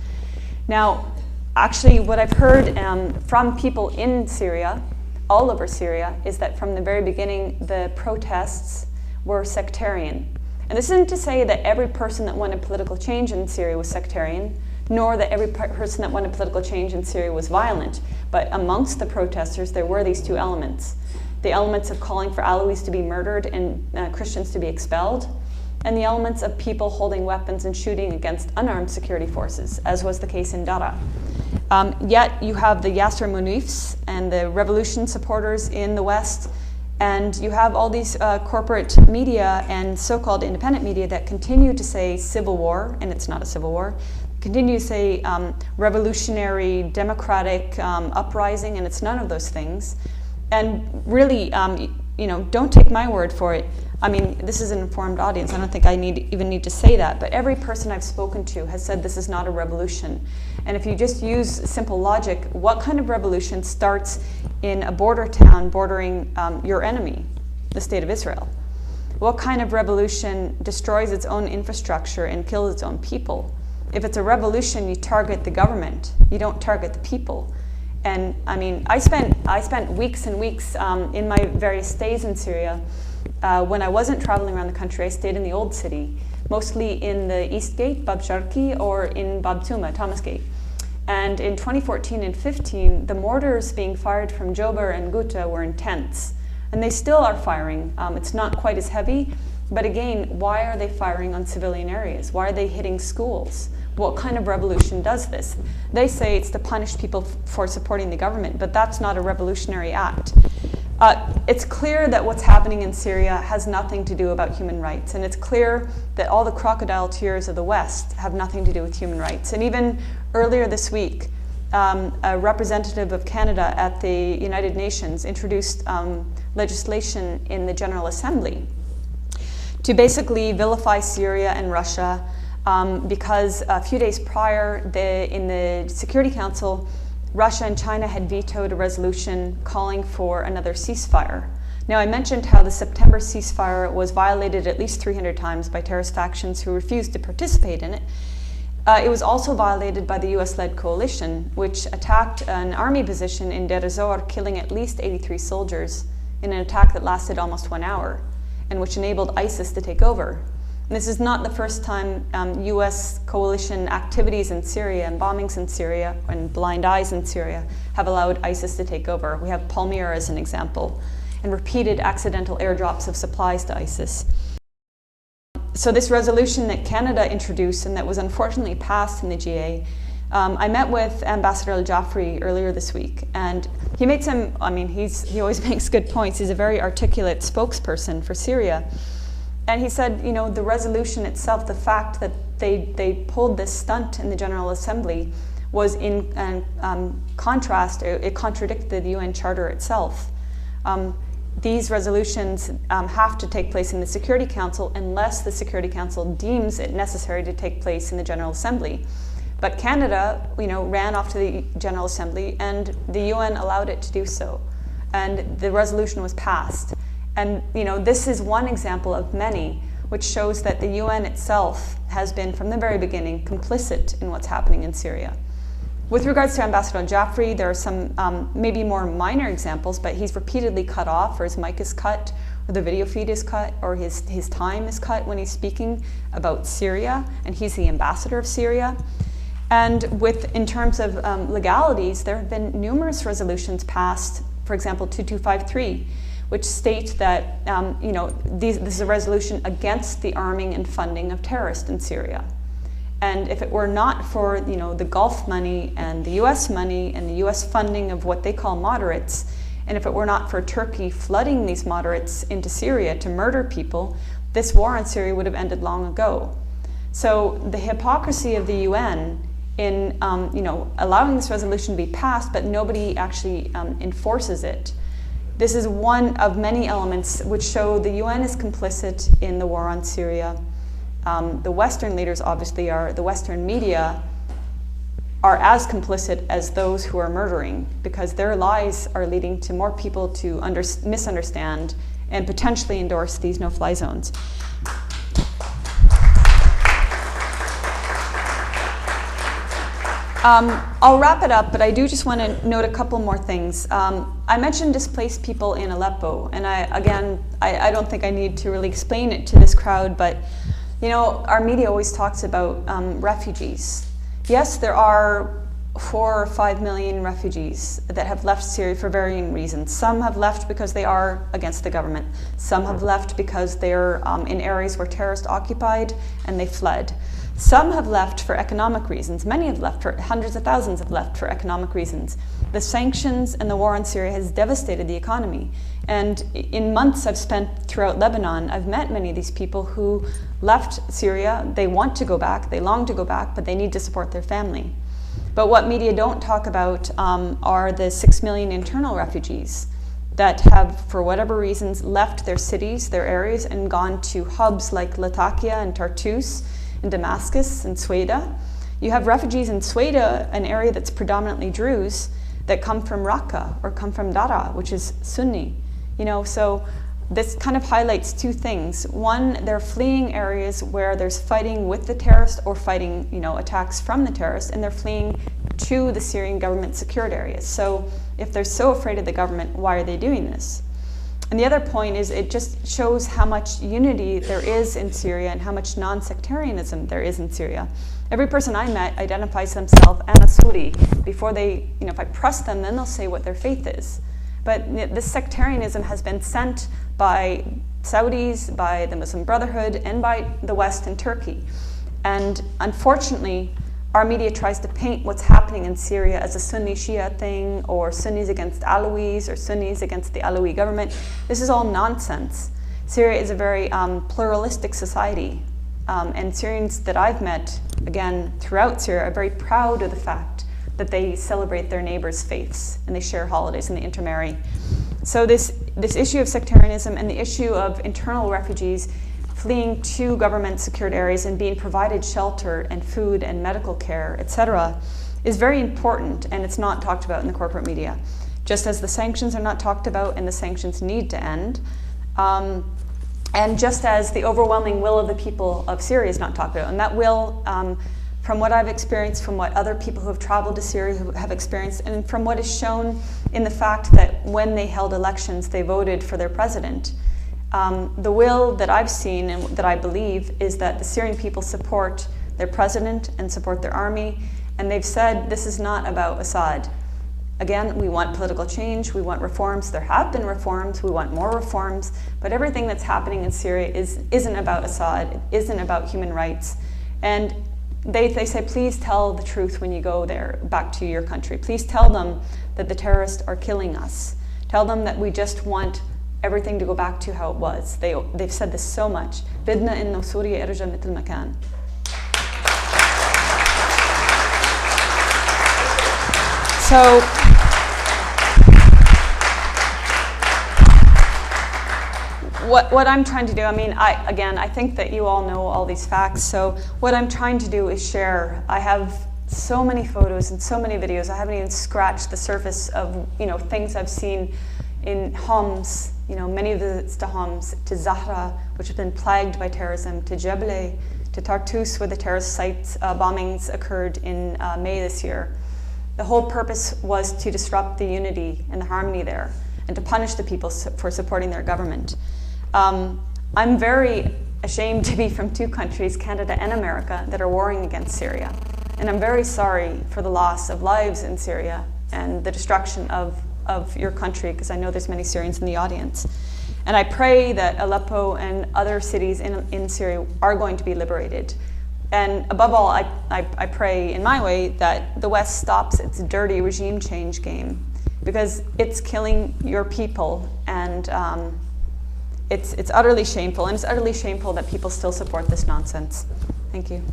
Now, actually, what I've heard from people in Syria, all over Syria, is that from the very beginning, the protests were sectarian. And this isn't to say that every person that wanted political change in Syria was sectarian, nor that every person that wanted political change in Syria was violent. But amongst the protesters, there were these two elements. The elements of calling for Alawites to be murdered and Christians to be expelled, and the elements of people holding weapons and shooting against unarmed security forces, as was the case in Dara. Yet you have the Yasser Munifs and the revolution supporters in the West, and you have all these corporate media and so-called independent media that continue to say civil war, and it's not a civil war, continue to say revolutionary, democratic uprising, and it's none of those things. And really, don't take my word for it. I mean, this is an informed audience. I don't think I even need to say that. But every person I've spoken to has said this is not a revolution. And if you just use simple logic, what kind of revolution starts in a border town bordering your enemy, the state of Israel? What kind of revolution destroys its own infrastructure and kills its own people? If it's a revolution, you target the government. You don't target the people. And I mean, I spent weeks and weeks in my various stays in Syria. When I wasn't traveling around the country, I stayed in the old city, mostly in the East Gate, Bab Sharki, or in Bab Tuma, Thomas Gate. And in 2014 and 15, the mortars being fired from Jobar and Ghouta were intense. And they still are firing. It's not quite as heavy, but again, why are they firing on civilian areas? Why are they hitting schools? What kind of revolution does this? They say it's to punish people for supporting the government, but that's not a revolutionary act. It's clear that what's happening in Syria has nothing to do about human rights, and it's clear that all the crocodile tears of the West have nothing to do with human rights. And even earlier this week, a representative of Canada at the United Nations introduced legislation in the General Assembly to basically vilify Syria and Russia, because a few days prior, in the Security Council, Russia and China had vetoed a resolution calling for another ceasefire. Now, I mentioned how the September ceasefire was violated at least 300 times by terrorist factions who refused to participate in it. It was also violated by the US-led coalition, which attacked an army position in Deir ez-Zor, killing at least 83 soldiers in an attack that lasted almost 1 hour, and which enabled ISIS to take over. And this is not the first time US coalition activities in Syria and bombings in Syria and blind eyes in Syria have allowed ISIS to take over. We have Palmyra as an example, and repeated accidental airdrops of supplies to ISIS. So this resolution that Canada introduced and that was unfortunately passed in the GA, I met with Ambassador Al-Jafri earlier this week, and he made some, he always makes good points. He's a very articulate spokesperson for Syria. And he said, the resolution itself, the fact that they pulled this stunt in the General Assembly was in contrast, it contradicted the UN Charter itself. These resolutions have to take place in the Security Council unless the Security Council deems it necessary to take place in the General Assembly. But Canada, ran off to the General Assembly, and the UN allowed it to do so. And the resolution was passed. And this is one example of many, which shows that the UN itself has been, from the very beginning, complicit in what's happening in Syria. With regards to Ambassador Al-Jafri, there are some maybe more minor examples, but he's repeatedly cut off, or his mic is cut, or the video feed is cut, or his time is cut when he's speaking about Syria, and he's the ambassador of Syria. And in terms of legalities, there have been numerous resolutions passed, for example, 2253, which state that this is a resolution against the arming and funding of terrorists in Syria. And if it were not for the Gulf money and the US money and the US funding of what they call moderates, and if it were not for Turkey flooding these moderates into Syria to murder people, this war on Syria would have ended long ago. So the hypocrisy of the UN in allowing this resolution to be passed, but nobody actually enforces it. This is one of many elements which show the UN is complicit in the war on Syria. The Western leaders obviously are, the Western media are as complicit as those who are murdering, because their lies are leading to more people to misunderstand and potentially endorse these no-fly zones. I'll wrap it up, but I do just want to note a couple more things. I mentioned displaced people in Aleppo, and I don't think I need to really explain it to this crowd, but our media always talks about refugees. Yes, there are 4 or 5 million refugees that have left Syria for varying reasons. Some have left because they are against the government. Some have left because they're in areas where terrorists occupied and they fled. Some have left for economic reasons. Many have left for, hundreds of thousands have left for economic reasons. The sanctions and the war in Syria has devastated the economy. And in months I've spent throughout Lebanon, I've met many of these people who left Syria. They want to go back, they long to go back, but they need to support their family. But what media don't talk about are the 6 million internal refugees that have, for whatever reasons, left their cities, their areas, and gone to hubs like Latakia and Tartus, in Damascus and Sweda. You have refugees in Sweda, an area that's predominantly Druze, that come from Raqqa or come from Dara, which is Sunni. So this kind of highlights two things. One, they're fleeing areas where there's fighting with the terrorists or fighting, attacks from the terrorists, and they're fleeing to the Syrian government secured areas. So if they're so afraid of the government, why are they doing this? And the other point is it just shows how much unity there is in Syria and how much non-sectarianism there is in Syria. Every person I met identifies themselves as a Sunni. Before they, if I press them, then they'll say what their faith is. But this sectarianism has been sent by Saudis, by the Muslim Brotherhood, and by the West and Turkey. And unfortunately, our media tries to paint what's happening in Syria as a Sunni Shia thing, or Sunnis against Alawis, or Sunnis against the Alawi government. This is all nonsense. Syria is a very pluralistic society, and Syrians that I've met, again, throughout Syria, are very proud of the fact that they celebrate their neighbors' faiths, and they share holidays, and they intermarry. So this issue of sectarianism and the issue of internal refugees fleeing to government-secured areas and being provided shelter and food and medical care, etc., is very important, and it's not talked about in the corporate media. Just as the sanctions are not talked about and the sanctions need to end, and just as the overwhelming will of the people of Syria is not talked about. And that will, from what I've experienced, from what other people who have traveled to Syria have experienced, and from what is shown in the fact that when they held elections, they voted for their president. The will that I've seen and that I believe is that the Syrian people support their president and support their army, and they've said this is not about Assad. Again, we want political change, we want reforms. There have been reforms, we want more reforms, but everything that's happening in Syria isn't about Assad, it isn't about human rights. And they say, please tell the truth when you go there, back to your country. Please tell them that the terrorists are killing us. Tell them that we just want everything to go back to how it was. They've said this so much. بدنا إنه سوريا يرجع مثل ما كان. So what I'm trying to do, I think that you all know all these facts, so what I'm trying to do is share. I have so many photos and so many videos. I haven't even scratched the surface of things I've seen in Homs, many visits to Homs, to Zahra, which have been plagued by terrorism, to Jebele, to Tartus, where the terrorist sites bombings occurred in May this year. The whole purpose was to disrupt the unity and the harmony there, and to punish the people for supporting their government. I'm very ashamed to be from two countries, Canada and America, that are warring against Syria. And I'm very sorry for the loss of lives in Syria and the destruction of your country, because I know there's many Syrians in the audience. And I pray that Aleppo and other cities in Syria are going to be liberated. And above all, I pray in my way that the West stops its dirty regime change game, because it's killing your people, and it's utterly shameful, and it's utterly shameful that people still support this nonsense. Thank you.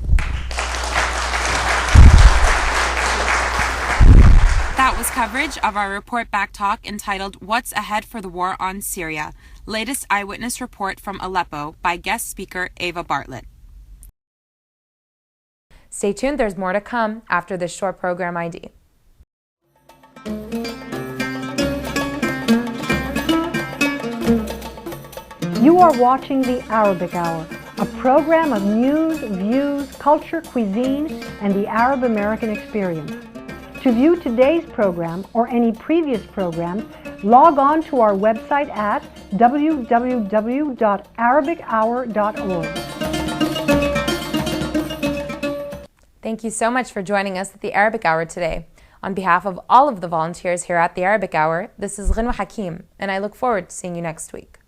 That was coverage of our report back talk entitled What's Ahead for the War on Syria? Latest Eyewitness Report from Aleppo by guest speaker Eva Bartlett. Stay tuned, there's more to come after this short program ID. You are watching the Arabic Hour, a program of news, views, culture, cuisine, and the Arab American experience. To view today's program or any previous programs, log on to our website at www.arabichour.org. Thank you so much for joining us at the Arabic Hour today. On behalf of all of the volunteers here at the Arabic Hour, this is Ghanwa Hakim, and I look forward to seeing you next week.